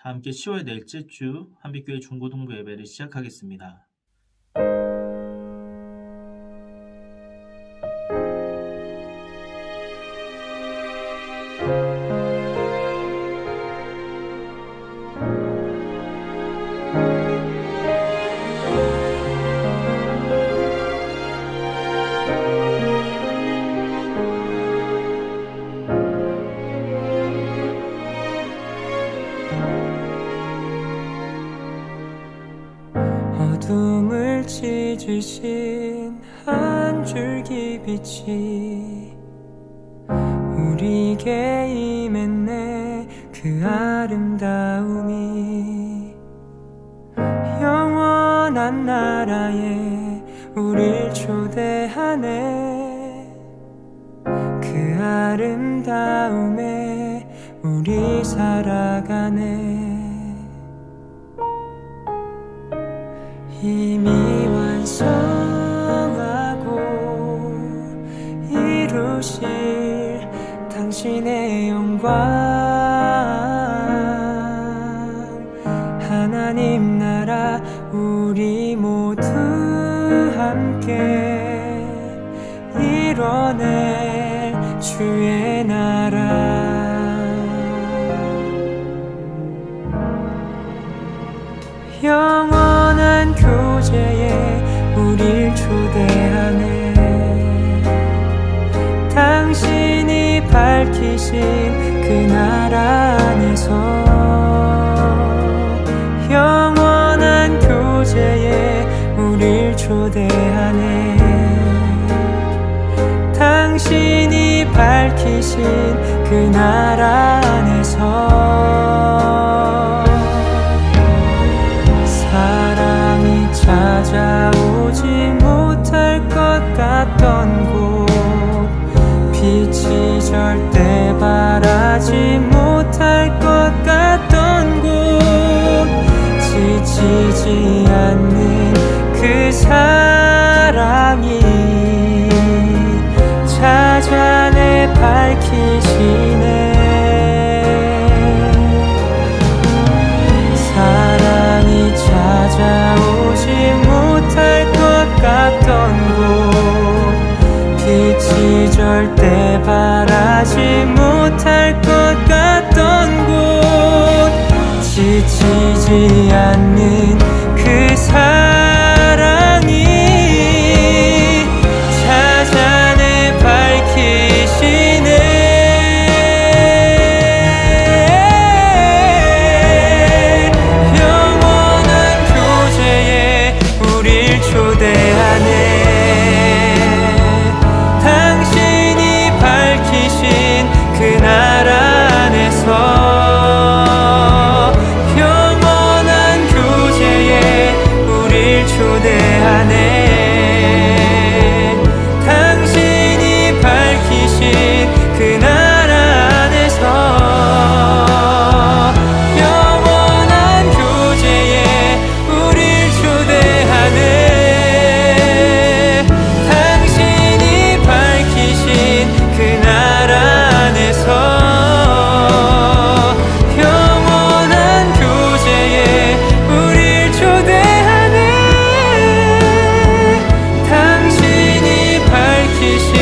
다 함께 10월 넷째 주 한빛교회 중고등부 예배를 시작하겠습니다. 어둠을 찢으신 한 줄기 빛이 우리에게 임했네. 그 아름다움이 영원한 나라에 우릴 초대하네. 그 아름다움에 우리 살아가네. 이미 완성하고 이루실 당신의 영광, 하나님 나라 우리 모두 함께 이뤄낼 주의 나라. 영원한 교제에 우릴 초대하네. 당신이 밝히신 그 나라 안에서 영원한 교제에 우릴 초대하네. 당신이 밝히신 그 나라 안에서 사랑이 찾아오지 못할 것 같던 곳, 빛이 절대 바라지 못할 것 같던 곳, 지치지 않는 그 사랑이 찾아내 밝히시네. 사랑이 찾아오지 못할 것 같던 곳, 빛이 절대 바라지 못할 것 같던 곳, 지치지 않는 그 사랑이 찾아내 밝히시네. 당신이 밝히신 그 나라 안에서 영원한 교제에 우릴 초대하네. 당신이 밝히신 그 나라 안에서 영원한 교제에 우릴 초대하네. 그 나라 안에서 영원한 교제에 우릴 초대하네. 당신이 밝히신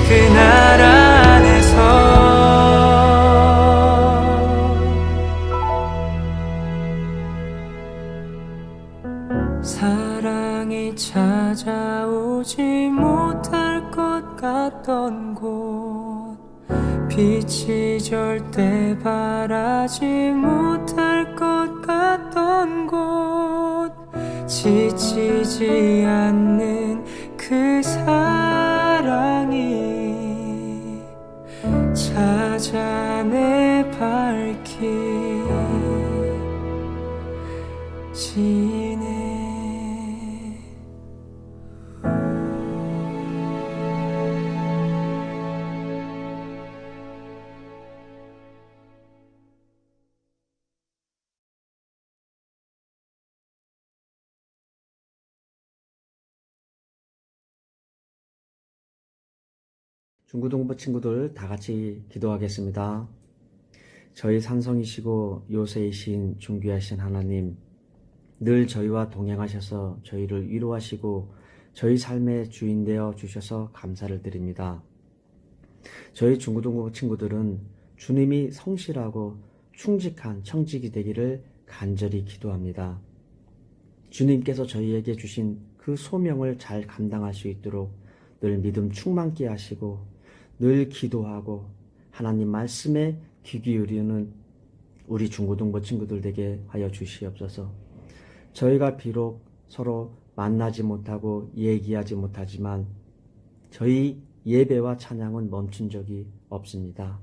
그 나라 안에서 사랑이 찾아오지 못할 것 같던 곳, 빛이 절대 바라지 못할 것 같던 곳, 지치지 않는 그 사랑이 찾아내 밝히시네. 중고등부 친구들 다 같이 기도하겠습니다. 저희 산성이시고 요새이신 존귀하신 하나님, 늘 저희와 동행하셔서 저희를 위로하시고 저희 삶의 주인 되어 주셔서 감사를 드립니다. 저희 중고등부 친구들은 주님이 성실하고 충직한 청직이 되기를 간절히 기도합니다. 주님께서 저희에게 주신 그 소명을 잘 감당할 수 있도록 늘 믿음 충만케 하시고 늘 기도하고 하나님 말씀에 귀 기울이는 우리 중고등부 친구들 되게 하여 주시옵소서. 저희가 비록 서로 만나지 못하고 얘기하지 못하지만 저희 예배와 찬양은 멈춘 적이 없습니다.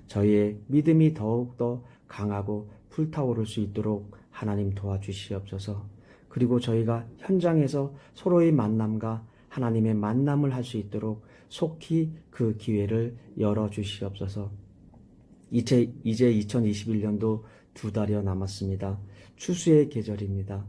저희의 믿음이 더욱더 강하고 불타오를 수 있도록 하나님 도와주시옵소서. 그리고 저희가 현장에서 서로의 만남과 하나님의 만남을 할 수 있도록 속히 그 기회를 열어주시옵소서. 이제 2021년도 2달여 남았습니다. 추수의 계절입니다.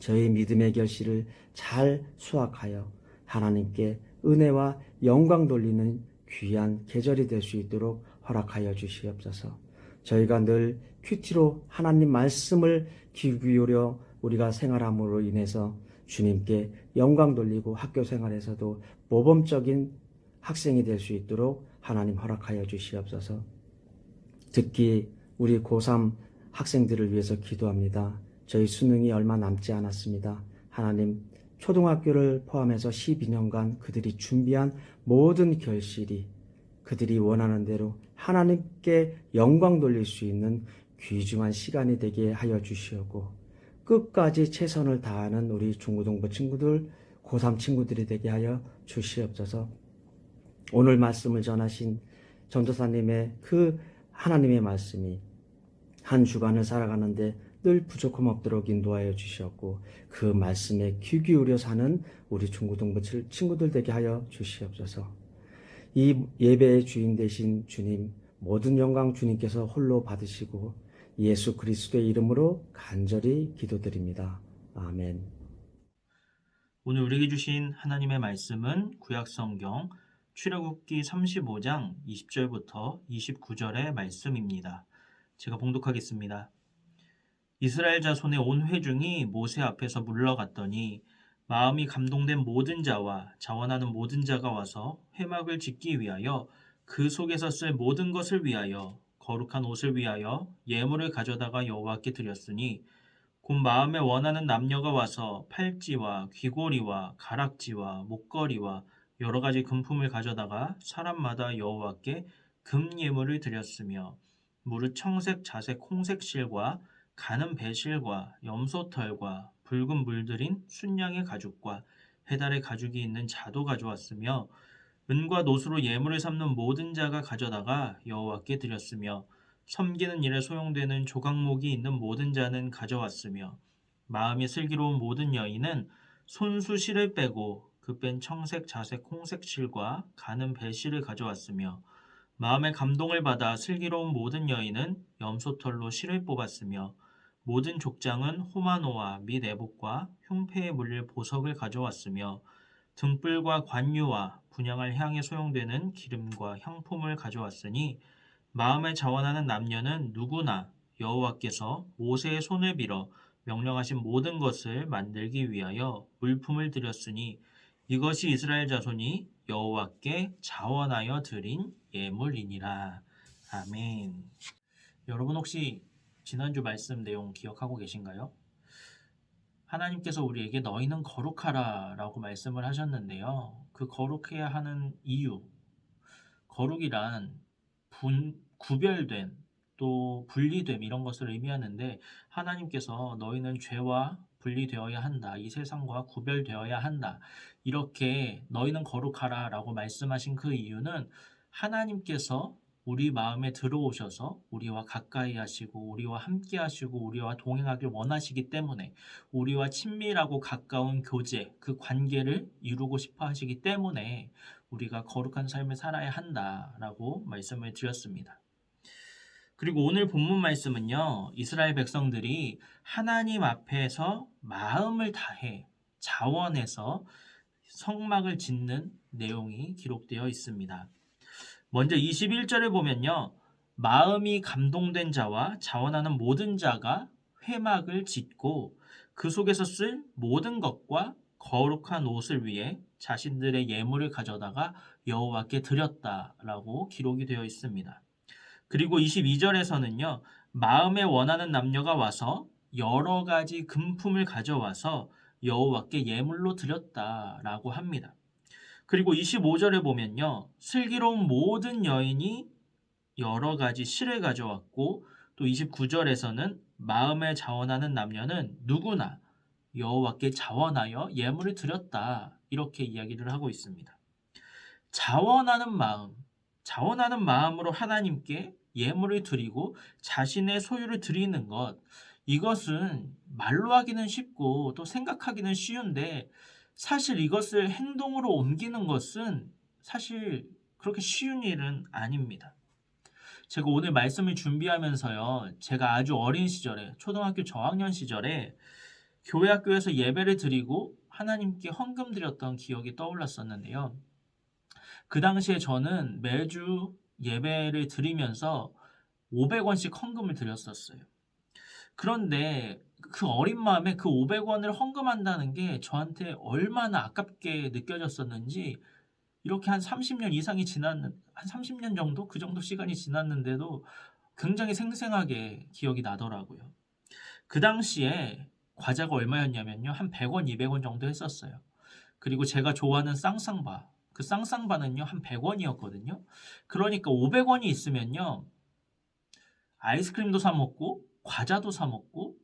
저희 믿음의 결실을 잘 수확하여 하나님께 은혜와 영광 돌리는 귀한 계절이 될 수 있도록 허락하여 주시옵소서. 저희가 늘 큐티로 하나님 말씀을 귀 기울여 우리가 생활함으로 인해서 주님께 영광 돌리고 학교 생활에서도 모범적인 학생이 될 수 있도록 하나님 허락하여 주시옵소서. 특히 우리 고3 학생들을 위해서 기도합니다. 저희 수능이 얼마 남지 않았습니다. 하나님, 초등학교를 포함해서 12년간 그들이 준비한 모든 결실이 그들이 원하는 대로 하나님께 영광 돌릴 수 있는 귀중한 시간이 되게 하여 주시옵고 끝까지 최선을 다하는 우리 중고등부 친구들, 고3 친구들이 되게 하여 주시옵소서. 오늘 말씀을 전하신 전도사님의 그 하나님의 말씀이 한 주간을 살아가는데 늘 부족함 없도록 인도하여 주시옵고 그 말씀에 귀 기울여 사는 우리 중고등부 친구들 되게 하여 주시옵소서. 이 예배의 주인 되신 주님, 모든 영광 주님께서 홀로 받으시고 예수 그리스도의 이름으로 간절히 기도드립니다. 아멘. 오늘 우리에게 주신 하나님의 말씀은 구약성경 출애굽기 35장 20절부터 29절의 말씀입니다. 제가 봉독하겠습니다. 이스라엘 자손의 온 회중이 모세 앞에서 물러갔더니 마음이 감동된 모든 자와 자원하는 모든 자가 와서 회막을 짓기 위하여 그 속에서 쓸 모든 것을 위하여 거룩한 옷을 위하여 예물을 가져다가 여호와께 드렸으니 곧 마음에 원하는 남녀가 와서 팔찌와 귀고리와 가락지와 목걸이와 여러 가지 금품을 가져다가 사람마다 여호와께 금 예물을 드렸으며 무릇 청색, 자색, 홍색 실과 가는 배실과 염소털과 붉은 물들인 순양의 가죽과 해달의 가죽이 있는 자도 가져왔으며 은과 노수로 예물을 삼는 모든 자가 가져다가 여호와께 드렸으며 섬기는 일에 소용되는 조각목이 있는 모든 자는 가져왔으며 마음이 슬기로운 모든 여인은 손수 실을 빼고 그 뺀 청색, 자색, 홍색 실과 가는 배실을 가져왔으며 마음의 감동을 받아 슬기로운 모든 여인은 염소털로 실을 뽑았으며 모든 족장은 호마노와 및 애복과 흉패에 물릴 보석을 가져왔으며 등불과 관유와 분향할 향에 소용되는 기름과 향품을 가져왔으니 마음에 자원하는 남녀는 누구나 여호와께서 모세의 손을 빌어 명령하신 모든 것을 만들기 위하여 물품을 드렸으니 이것이 이스라엘 자손이 여호와께 자원하여 드린 예물이니라. 아멘. 여러분 혹시 지난주 말씀 내용 기억하고 계신가요? 하나님께서 우리에게 너희는 거룩하라 라고 말씀을 하셨는데요. 그 거룩해야 하는 이유, 거룩이란 구별된 또 분리됨 이런 것을 의미하는데 하나님께서 너희는 죄와 분리되어야 한다. 이 세상과 구별되어야 한다. 이렇게 너희는 거룩하라 라고 말씀하신 그 이유는 하나님께서 우리 마음에 들어오셔서 우리와 가까이 하시고 우리와 함께 하시고 우리와 동행하길 원하시기 때문에 우리와 친밀하고 가까운 교제, 그 관계를 이루고 싶어 하시기 때문에 우리가 거룩한 삶을 살아야 한다라고 말씀을 드렸습니다. 그리고 오늘 본문 말씀은요. 이스라엘 백성들이 하나님 앞에서 마음을 다해 자원해서 성막을 짓는 내용이 기록되어 있습니다. 먼저 21절을 보면요. 마음이 감동된 자와 자원하는 모든 자가 회막을 짓고 그 속에서 쓸 모든 것과 거룩한 옷을 위해 자신들의 예물을 가져다가 여호와께 드렸다라고 기록이 되어 있습니다. 그리고 22절에서는요. 마음에 원하는 남녀가 와서 여러 가지 금품을 가져와서 여호와께 예물로 드렸다라고 합니다. 그리고 25절에 보면요. 슬기로운 모든 여인이 여러 가지 실을 가져왔고 또 29절에서는 마음에 자원하는 남녀는 누구나 여호와께 자원하여 예물을 드렸다. 이렇게 이야기를 하고 있습니다. 자원하는 마음으로 하나님께 예물을 드리고 자신의 소유를 드리는 것, 이것은 말로 하기는 쉽고 또 생각하기는 쉬운데 사실 이것을 행동으로 옮기는 것은 사실 그렇게 쉬운 일은 아닙니다. 제가 오늘 말씀을 준비하면서요, 제가 아주 어린 시절에, 초등학교 저학년 시절에 교회 학교에서 예배를 드리고 하나님께 헌금 드렸던 기억이 떠올랐었는데요. 그 당시에 저는 매주 예배를 드리면서 500원씩 헌금을 드렸었어요. 그런데 그 어린 마음에 그 500원을 헌금한다는 게 저한테 얼마나 아깝게 느껴졌었는지 이렇게 한 30년 이상이 한 30년 정도? 그 정도 시간이 지났는데도 굉장히 생생하게 기억이 나더라고요. 그 당시에 과자가 얼마였냐면요. 한 100원, 200원 정도 했었어요. 그리고 제가 좋아하는 쌍쌍바, 그 쌍쌍바는요. 한 100원이었거든요. 그러니까 500원이 있으면요. 아이스크림도 사 먹고 과자도 사 먹고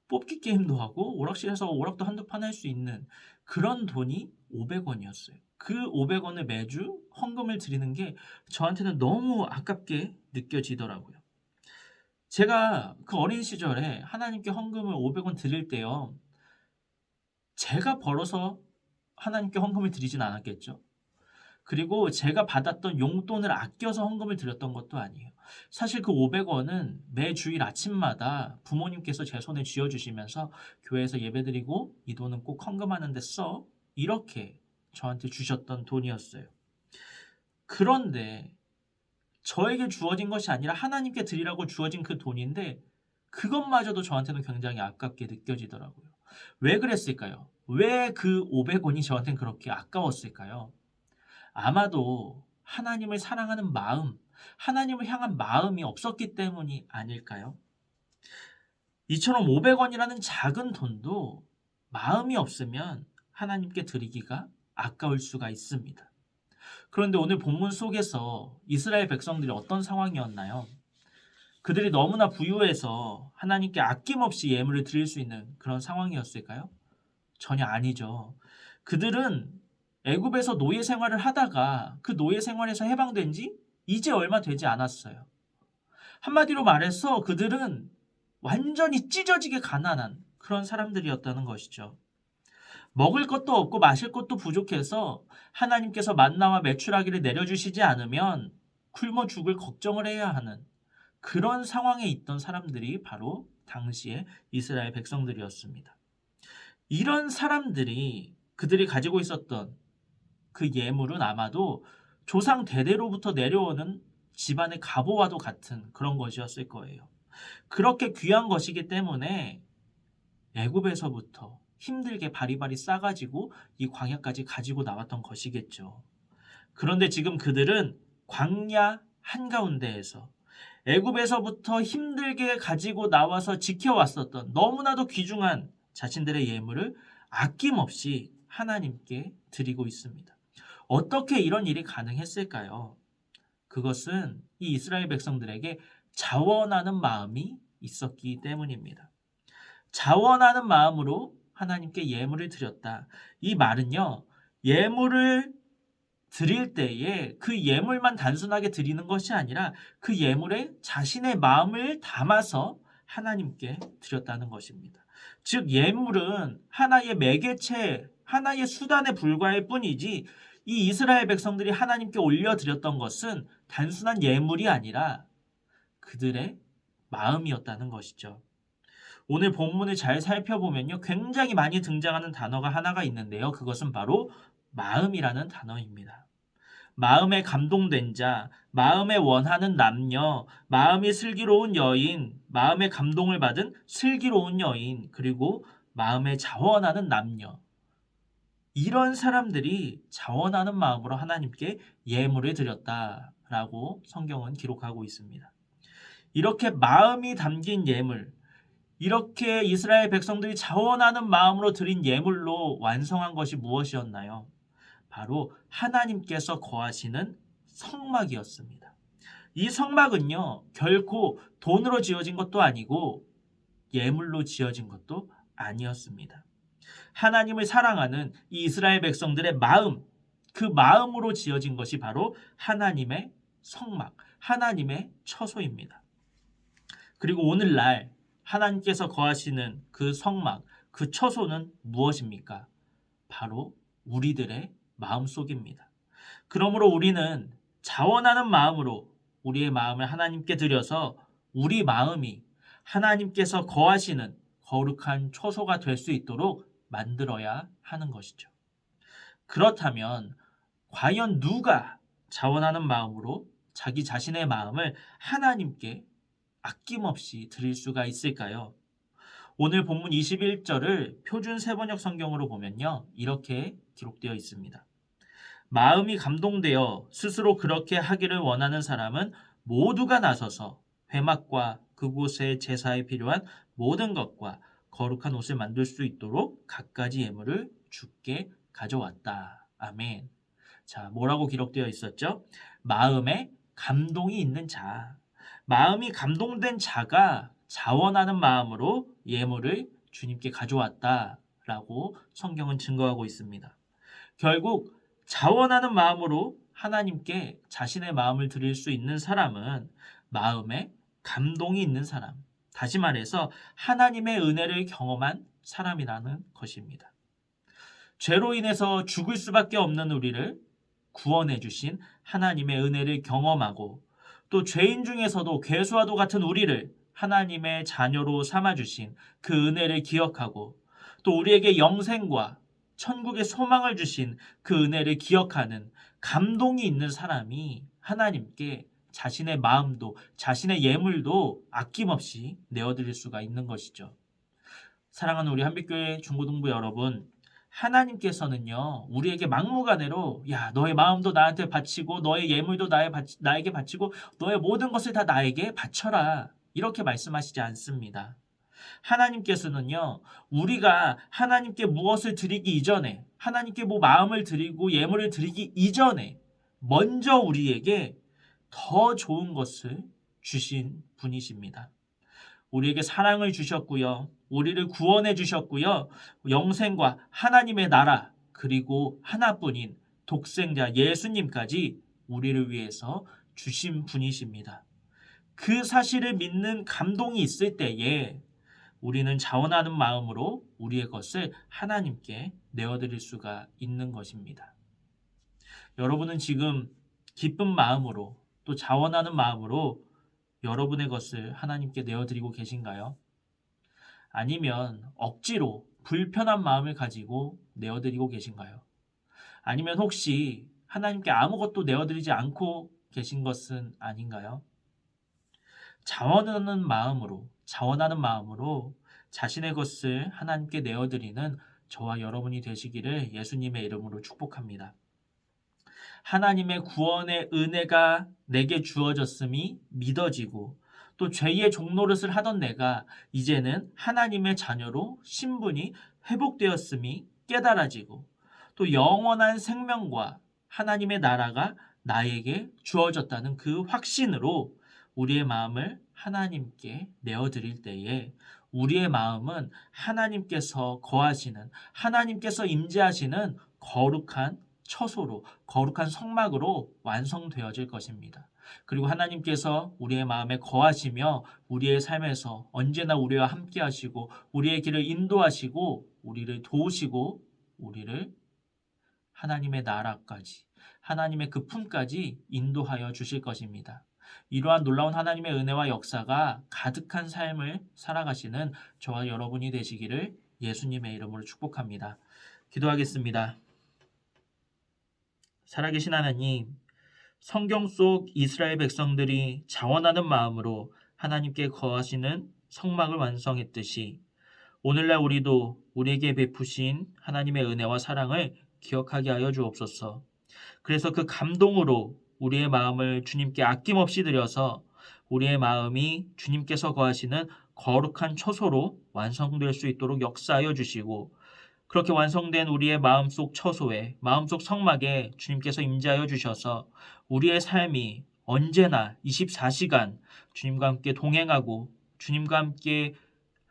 뽑기 게임도 하고 오락실에서 오락도 한두 판 할 수 있는 그런 돈이 500원이었어요. 그 500원을 매주 헌금을 드리는 게 저한테는 너무 아깝게 느껴지더라고요. 제가 그 어린 시절에 하나님께 헌금을 500원 드릴 때요. 제가 벌어서 하나님께 헌금을 드리진 않았겠죠. 그리고 제가 받았던 용돈을 아껴서 헌금을 드렸던 것도 아니에요. 사실 그 500원은 매 주일 아침마다 부모님께서 제 손에 쥐어주시면서 교회에서 예배드리고 이 돈은 꼭 헌금하는 데 써. 이렇게 저한테 주셨던 돈이었어요. 그런데 저에게 주어진 것이 아니라 하나님께 드리라고 주어진 그 돈인데 그것마저도 저한테는 굉장히 아깝게 느껴지더라고요. 왜 그랬을까요? 왜 그 500원이 저한테는 그렇게 아까웠을까요? 아마도 하나님을 사랑하는 마음, 하나님을 향한 마음이 없었기 때문이 아닐까요? 이처럼 500원이라는 작은 돈도 마음이 없으면 하나님께 드리기가 아까울 수가 있습니다. 그런데 오늘 본문 속에서 이스라엘 백성들이 어떤 상황이었나요? 그들이 너무나 부유해서 하나님께 아낌없이 예물을 드릴 수 있는 그런 상황이었을까요? 전혀 아니죠. 그들은 애굽에서 노예 생활을 하다가 그 노예 생활에서 해방된 지 이제 얼마 되지 않았어요. 한마디로 말해서 그들은 완전히 찢어지게 가난한 그런 사람들이었다는 것이죠. 먹을 것도 없고 마실 것도 부족해서 하나님께서 만나와 메추라기를 내려주시지 않으면 굶어 죽을 걱정을 해야 하는 그런 상황에 있던 사람들이 바로 당시의 이스라엘 백성들이었습니다. 이런 사람들이 그들이 가지고 있었던 그 예물은 아마도 조상 대대로부터 내려오는 집안의 갑오와도 같은 그런 것이었을 거예요. 그렇게 귀한 것이기 때문에 애굽에서부터 힘들게 바리바리 싸가지고 이 광야까지 가지고 나왔던 것이겠죠. 그런데 지금 그들은 광야 한가운데에서 애굽에서부터 힘들게 가지고 나와서 지켜왔었던 너무나도 귀중한 자신들의 예물을 아낌없이 하나님께 드리고 있습니다. 어떻게 이런 일이 가능했을까요? 그것은 이 이스라엘 백성들에게 자원하는 마음이 있었기 때문입니다. 자원하는 마음으로 하나님께 예물을 드렸다. 이 말은요, 예물을 드릴 때에 그 예물만 단순하게 드리는 것이 아니라 그 예물에 자신의 마음을 담아서 하나님께 드렸다는 것입니다. 즉 예물은 하나의 매개체, 하나의 수단에 불과할 뿐이지 이 이스라엘 백성들이 하나님께 올려드렸던 것은 단순한 예물이 아니라 그들의 마음이었다는 것이죠. 오늘 본문을 잘 살펴보면요. 굉장히 많이 등장하는 단어가 하나가 있는데요. 그것은 바로 마음이라는 단어입니다. 마음에 감동된 자, 마음에 원하는 남녀, 마음이 슬기로운 여인, 마음에 감동을 받은 슬기로운 여인, 그리고 마음에 자원하는 남녀. 이런 사람들이 자원하는 마음으로 하나님께 예물을 드렸다라고 성경은 기록하고 있습니다. 이렇게 마음이 담긴 예물, 이렇게 이스라엘 백성들이 자원하는 마음으로 드린 예물로 완성한 것이 무엇이었나요? 바로 하나님께서 거하시는 성막이었습니다. 이 성막은요, 결코 돈으로 지어진 것도 아니고 예물로 지어진 것도 아니었습니다. 하나님을 사랑하는 이 이스라엘 백성들의 마음, 그 마음으로 지어진 것이 바로 하나님의 성막, 하나님의 처소입니다. 그리고 오늘날 하나님께서 거하시는 그 성막, 그 처소는 무엇입니까? 바로 우리들의 마음속입니다. 그러므로 우리는 자원하는 마음으로 우리의 마음을 하나님께 드려서 우리 마음이 하나님께서 거하시는 거룩한 처소가 될 수 있도록 만들어야 하는 것이죠. 그렇다면 과연 누가 자원하는 마음으로 자기 자신의 마음을 하나님께 아낌없이 드릴 수가 있을까요? 오늘 본문 21절을 표준 세번역 성경으로 보면요, 이렇게 기록되어 있습니다. 마음이 감동되어 스스로 그렇게 하기를 원하는 사람은 모두가 나서서 회막과 그곳의 제사에 필요한 모든 것과 거룩한 옷을 만들 수 있도록 갖가지 예물을 주께 가져왔다. 아멘. 자, 뭐라고 기록되어 있었죠? 마음에 감동이 있는 자. 마음이 감동된 자가 자원하는 마음으로 예물을 주님께 가져왔다라고 성경은 증거하고 있습니다. 결국 자원하는 마음으로 하나님께 자신의 마음을 드릴 수 있는 사람은 마음에 감동이 있는 사람, 다시 말해서 하나님의 은혜를 경험한 사람이라는 것입니다. 죄로 인해서 죽을 수밖에 없는 우리를 구원해 주신 하나님의 은혜를 경험하고 또 죄인 중에서도 괴수와도 같은 우리를 하나님의 자녀로 삼아주신 그 은혜를 기억하고 또 우리에게 영생과 천국의 소망을 주신 그 은혜를 기억하는 감동이 있는 사람이 하나님께 자신의 마음도 자신의 예물도 아낌없이 내어드릴 수가 있는 것이죠. 사랑하는 우리 한빛교회 중고등부 여러분, 하나님께서는요 우리에게 막무가내로 야 너의 마음도 나한테 바치고 너의 예물도 나에게 바치고 너의 모든 것을 다 나에게 바쳐라 이렇게 말씀하시지 않습니다. 하나님께서는요 우리가 하나님께 무엇을 드리기 이전에 하나님께 뭐 마음을 드리고 예물을 드리기 이전에 먼저 우리에게 더 좋은 것을 주신 분이십니다. 우리에게 사랑을 주셨고요. 우리를 구원해 주셨고요. 영생과 하나님의 나라 그리고 하나뿐인 독생자 예수님까지 우리를 위해서 주신 분이십니다. 그 사실을 믿는 감동이 있을 때에 우리는 자원하는 마음으로 우리의 것을 하나님께 내어드릴 수가 있는 것입니다. 여러분은 지금 기쁜 마음으로 또 자원하는 마음으로 여러분의 것을 하나님께 내어드리고 계신가요? 아니면 억지로 불편한 마음을 가지고 내어드리고 계신가요? 아니면 혹시 하나님께 아무것도 내어드리지 않고 계신 것은 아닌가요? 자원하는 마음으로 자신의 것을 하나님께 내어드리는 저와 여러분이 되시기를 예수님의 이름으로 축복합니다. 하나님의 구원의 은혜가 내게 주어졌음이 믿어지고 또 죄의 종노릇을 하던 내가 이제는 하나님의 자녀로 신분이 회복되었음이 깨달아지고 또 영원한 생명과 하나님의 나라가 나에게 주어졌다는 그 확신으로 우리의 마음을 하나님께 내어드릴 때에 우리의 마음은 하나님께서 거하시는 하나님께서 임재하시는 거룩한 처소로 거룩한 성막으로 완성되어질 것입니다. 그리고 하나님께서 우리의 마음에 거하시며 우리의 삶에서 언제나 우리와 함께 하시고 우리의 길을 인도하시고 우리를 도우시고 우리를 하나님의 나라까지 하나님의 그 품까지 인도하여 주실 것입니다. 이러한 놀라운 하나님의 은혜와 역사가 가득한 삶을 살아가시는 저와 여러분이 되시기를 예수님의 이름으로 축복합니다. 기도하겠습니다. 살아계신 하나님, 성경 속 이스라엘 백성들이 자원하는 마음으로 하나님께 거하시는 성막을 완성했듯이 오늘날 우리도 우리에게 베푸신 하나님의 은혜와 사랑을 기억하게 하여 주옵소서. 그래서 그 감동으로 우리의 마음을 주님께 아낌없이 드려서 우리의 마음이 주님께서 거하시는 거룩한 처소로 완성될 수 있도록 역사하여 주시고, 그렇게 완성된 우리의 마음속 처소에, 마음속 성막에 주님께서 임재하여 주셔서 우리의 삶이 언제나 24시간 주님과 함께 동행하고 주님과 함께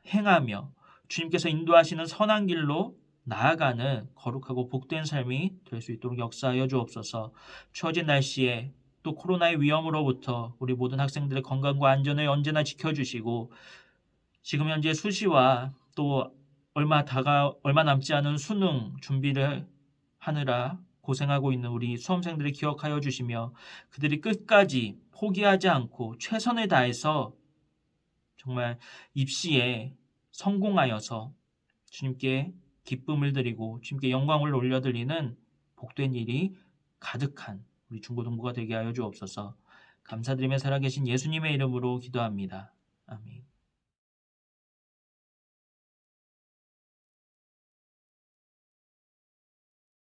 행하며 주님께서 인도하시는 선한 길로 나아가는 거룩하고 복된 삶이 될 수 있도록 역사하여 주옵소서. 추워진 날씨에 또 코로나의 위험으로부터 우리 모든 학생들의 건강과 안전을 언제나 지켜주시고, 지금 현재 수시와 또 얼마 남지 않은 수능 준비를 하느라 고생하고 있는 우리 수험생들을 기억하여 주시며, 그들이 끝까지 포기하지 않고 최선을 다해서 정말 입시에 성공하여서 주님께 기쁨을 드리고 주님께 영광을 올려드리는 복된 일이 가득한 우리 중고등부가 되게 하여 주옵소서. 감사드리며 살아계신 예수님의 이름으로 기도합니다. 아멘.